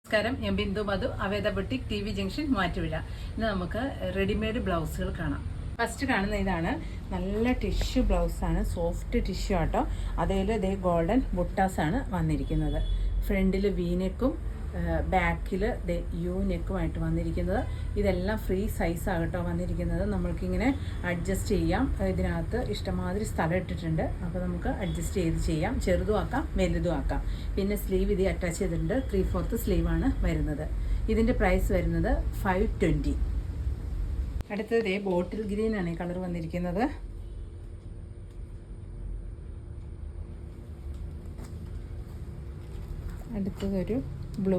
നമസ്കാരം, ഞാൻ Bindu Madhu, Aveda boutique, T V junction, Muvattupuzha. ഇന്ന് നമുക്ക് റെഡിമെയ്ഡ് ബ്ലൗസുകൾ കാണാം. ഫസ്റ്റ് കാണുന്ന ഇതാണ്. നല്ല ടിഷ്യൂ ബ്ലൗസാണ്, സോഫ്റ്റ് ടിഷ്യൂ ആട്ടോ. അതിൽ ഇതേ ഗോൾഡൻ ബുട്ടാസാണ് വന്നിരിക്കുന്നത്. ഫ്രണ്ടിൽ വീനെക്കും ബാക്കിൽ യു നെക്കുമായിട്ട് വന്നിരിക്കുന്നത്. ഇതെല്ലാം ഫ്രീ സൈസ് ആകട്ടോ വന്നിരിക്കുന്നത്. നമ്മൾക്കിങ്ങനെ അഡ്ജസ്റ്റ് ചെയ്യാം. ഇതിനകത്ത് ഇഷ്ടമാതിരി സ്ഥലം ഇട്ടിട്ടുണ്ട്. അപ്പോൾ നമുക്ക് അഡ്ജസ്റ്റ് ചെയ്ത് ചെയ്യാം. ചെറുതും ആക്കാം, വലുതും ആക്കാം. പിന്നെ സ്ലീവ് ഇത് അറ്റാച്ച് ചെയ്തിട്ടുണ്ട്. 3/4 സ്ലീവാണ് വരുന്നത്. ഇതിൻ്റെ പ്രൈസ് വരുന്നത് 520. അടുത്തത് ബോട്ടിൽ ഗ്രീനാണ് ഈ കളർ വന്നിരിക്കുന്നത്. അടുത്തതൊരു ബ്ലൂ.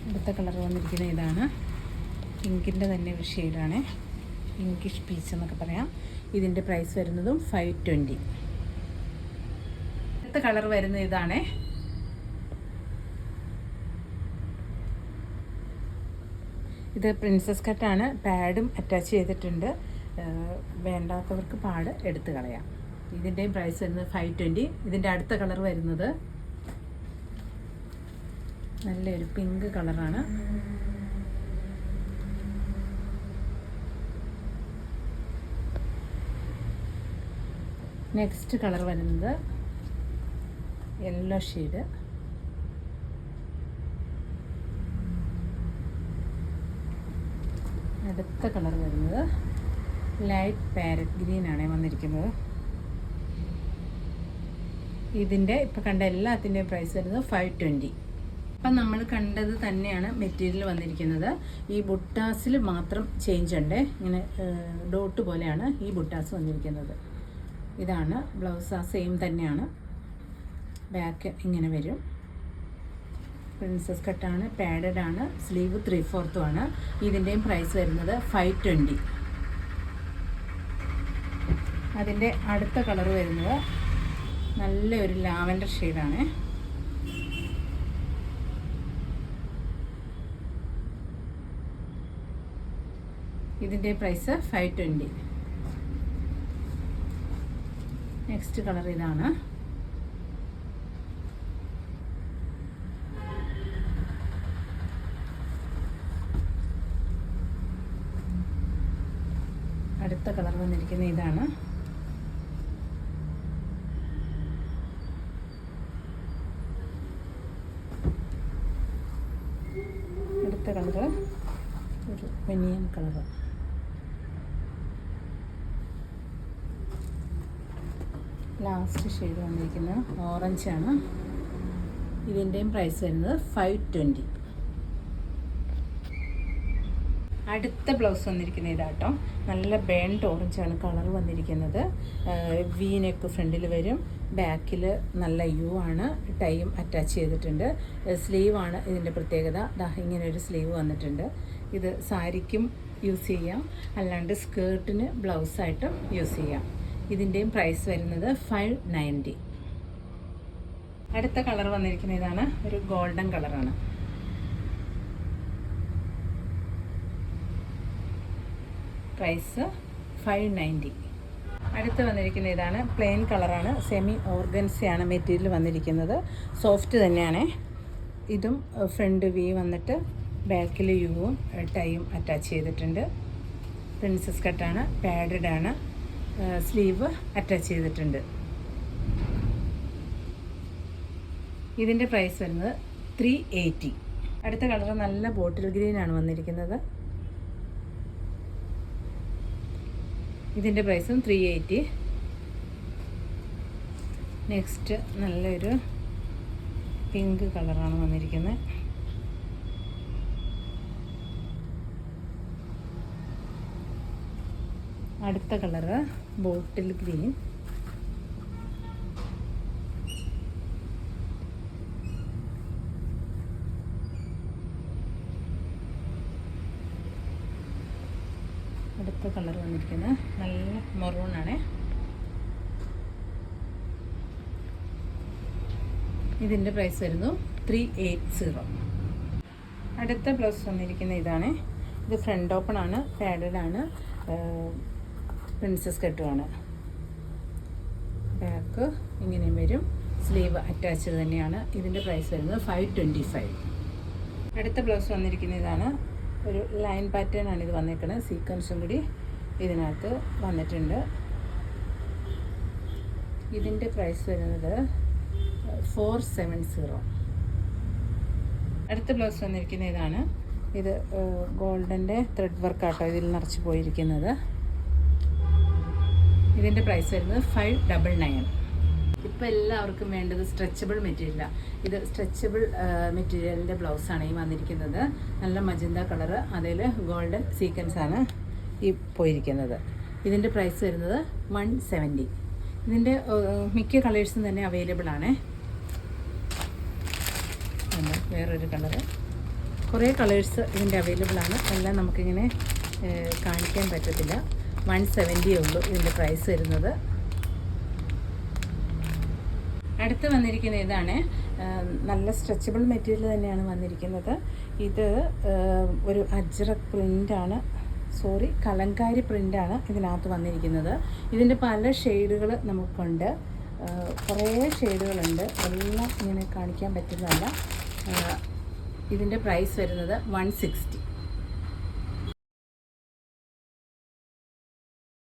അടുത്ത കളർ വന്നിരിക്കുന്നത് ഇതാണ്. പിങ്കിൻ്റെ തന്നെ ഒരു ഷെയ്ഡാണ്. പിങ്കിഷ് പീച്ച് എന്നൊക്കെ പറയാം. ഇതിൻ്റെ പ്രൈസ് വരുന്നതും 520. അടുത്ത കളർ വരുന്നത് ഇതാണ്. ഇത് പ്രിൻസസ് കട്ടാണ്. പാഡും അറ്റാച്ച് ചെയ്തിട്ടുണ്ട്. വേണ്ടാത്തവർക്ക് പാട് എടുത്ത് കളയാം. ഇതിൻ്റെയും പ്രൈസ് വരുന്നത് 520. ഇതിൻ്റെ അടുത്ത കളർ വരുന്നത് നല്ലൊരു പിങ്ക് കളറാണ്. നെക്സ്റ്റ് കളർ വരുന്നത് യെല്ലോ ഷെയ്ഡ്. അടുത്ത കളർ വരുന്നത് ലൈറ്റ് പാരറ്റ് ഗ്രീനാണ് വന്നിരിക്കുന്നത്. ഇതിൻ്റെ ഇപ്പോൾ കണ്ട എല്ലാത്തിൻ്റെയും പ്രൈസ് വരുന്നത് 520. അപ്പം നമ്മൾ കണ്ടത് തന്നെയാണ് മെറ്റീരിയൽ വന്നിരിക്കുന്നത്. ഈ ബുട്ടാസിൽ മാത്രം ചേഞ്ച് ഉണ്ട്. ഇങ്ങനെ ഡോട്ട് പോലെയാണ് ഈ ബുട്ടാസ് വന്നിരിക്കുന്നത്. ഇതാണ് ബ്ലൗസ്. ആ സെയിം തന്നെയാണ്. ബാക്ക് ഇങ്ങനെ വരും. പ്രിൻസസ് കട്ടാണ്, പാഡഡ് ആണ്, സ്ലീവ് 3/4 ആണ്. ഇതിൻ്റെയും പ്രൈസ് വരുന്നത് 520. അതിൻ്റെ അടുത്ത കളർ വരുന്നത് നല്ലൊരു ലാവൻഡർ ഷെയ്ഡാണ്. ഇതിൻ്റെ പ്രൈസ് 520. നെക്സ്റ്റ് കളർ ഇതാണ്. അടുത്ത കളർ വന്നിരിക്കുന്ന ഇതാണ്. അടുത്ത കളറ് ഒരു വെനിയൻ കളറ്. ലാസ്റ്റ് ഷെയ്ഡ് വന്നിരിക്കുന്നത് ഓറഞ്ചാണ്. ഇതിൻ്റെയും പ്രൈസ് വരുന്നത് 520. അടുത്ത ബ്ലൗസ് വന്നിരിക്കുന്നത് ഇതാട്ടോ. നല്ല ബേൺഡ് ഓറഞ്ചാണ് കളർ വന്നിരിക്കുന്നത്. വി നെക്ക് ഫ്രണ്ടിൽ വരും. ബാക്കിൽ നല്ല യു ആണ്. ടൈയും അറ്റാച്ച് ചെയ്തിട്ടുണ്ട്. സ്ലീവാണ് ഇതിൻ്റെ പ്രത്യേകത. ഇങ്ങനെ ഒരു സ്ലീവ് വന്നിട്ടുണ്ട്. ഇത് സാരിക്കും യൂസ് ചെയ്യാം, അല്ലാണ്ട് സ്കേർട്ടിന് ബ്ലൗസായിട്ടും യൂസ് ചെയ്യാം. ഇതിൻ്റെയും പ്രൈസ് വരുന്നത് 590. അടുത്ത കളർ വന്നിരിക്കുന്ന ഇതാണ്. ഒരു ഗോൾഡൻ കളറാണ്. പ്രൈസ് 590. അടുത്ത് വന്നിരിക്കുന്ന ഇതാണ്. പ്ലെയിൻ കളറാണ്. സെമി ഓർഗൻസയാണ് മെറ്റീരിയൽ വന്നിരിക്കുന്നത്. സോഫ്റ്റ് തന്നെയാണ്. ഇതും ഫ്രണ്ട് വി വന്നിട്ട് ബാക്കിൽ യുവും ടൈയും അറ്റാച്ച് ചെയ്തിട്ടുണ്ട്. പ്രിൻസസ് കട്ടാണ്, പാഡഡ് ആണ്, സ്ലീവ് അറ്റാച്ച് ചെയ്തിട്ടുണ്ട്. ഇതിൻ്റെ പ്രൈസ് വരുന്നത് 380. അടുത്ത കളർ നല്ല ബോട്ടിൽ ഗ്രീനാണ് വന്നിരിക്കുന്നത്. ഇതിൻ്റെ പ്രൈസും 380. നെക്സ്റ്റ് നല്ലൊരു പിങ്ക് കളറാണ് വന്നിരിക്കുന്നത്. അടുത്ത കളറ് ബോട്ടിൽ ഗ്രീൻ. അടുത്ത കളർ വന്നിരിക്കുന്നത് നല്ല മെറൂണാണ്. ഇതിൻ്റെ പ്രൈസ് വരുന്നു 380. അടുത്ത ബ്ലൗസ് വന്നിരിക്കുന്ന ഇതാണ്. ഇത് ഫ്രണ്ട് ഓപ്പൺ ആണ്, പാഡഡ് ആണ്, പ്രിൻസസ് കട്ടുമാണ്. ബാക്ക് ഇങ്ങനെയും വരും. സ്ലീവ് അറ്റാച്ച്ഡ് തന്നെയാണ്. ഇതിൻ്റെ പ്രൈസ് വരുന്നത് 525. അടുത്ത ബ്ലൗസ് വന്നിരിക്കുന്ന ഇതാണ്. ഒരു ലൈൻ പാറ്റേൺ ആണ് ഇത് വന്നിരിക്കുന്നത്. സീക്വൻസും കൂടി ഇതിനകത്ത് വന്നിട്ടുണ്ട്. ഇതിൻ്റെ പ്രൈസ് വരുന്നത് 470. അടുത്ത ബ്ലൗസ് വന്നിരിക്കുന്ന ഇതാണ്. ഇത് ഗോൾഡൻ്റെ ത്രെഡ് വർക്കാട്ടോ ഇതിൽ നിറച്ച് പോയിരിക്കുന്നത്. ഇതിൻ്റെ പ്രൈസ് വരുന്നത് 599. ഇപ്പോൾ എല്ലാവർക്കും വേണ്ടത് സ്ട്രെച്ചബിൾ മെറ്റീരിയലാണ്. ഇത് സ്ട്രെച്ചബിൾ മെറ്റീരിയലിൻ്റെ ബ്ലൗസാണ് ഈ വന്നിരിക്കുന്നത്. നല്ല മജന്ത കളറ്, അതിൽ ഗോൾഡൻ സീക്വൻസാണ് ഈ പോയിരിക്കുന്നത്. ഇതിൻ്റെ പ്രൈസ് വരുന്നത് 170. ഇതിൻ്റെ മിക്ക കളേഴ്സും തന്നെ അവൈലബിൾ ആണ്. വേറൊരു കളറ്, കുറേ കളേഴ്സ് ഇതിൻ്റെ അവൈലബിൾ ആണ്. എല്ലാം നമുക്കിങ്ങനെ കാണിക്കാൻ പറ്റത്തില്ല. 170 ഉള്ളൂ ഇതിൻ്റെ പ്രൈസ് വരുന്നത്. അടുത്ത് വന്നിരിക്കുന്ന ഇതാണ്. നല്ല സ്ട്രെച്ചബിൾ മെറ്റീരിയൽ തന്നെയാണ് വന്നിരിക്കുന്നത്. ഇത് ഒരു അജ്രക് പ്രിൻ്റാണ്, കലങ്കാരി പ്രിൻ്റാണ് ഇതിനകത്ത് വന്നിരിക്കുന്നത്. ഇതിൻ്റെ പല ഷെയ്ഡുകൾ നമുക്കുണ്ട്, കുറേ ഷെയ്ഡുകളുണ്ട്. എല്ലാം ഇങ്ങനെ കാണിക്കാൻ പറ്റുന്നതല്ല. ഇതിൻ്റെ പ്രൈസ് വരുന്നത് 160.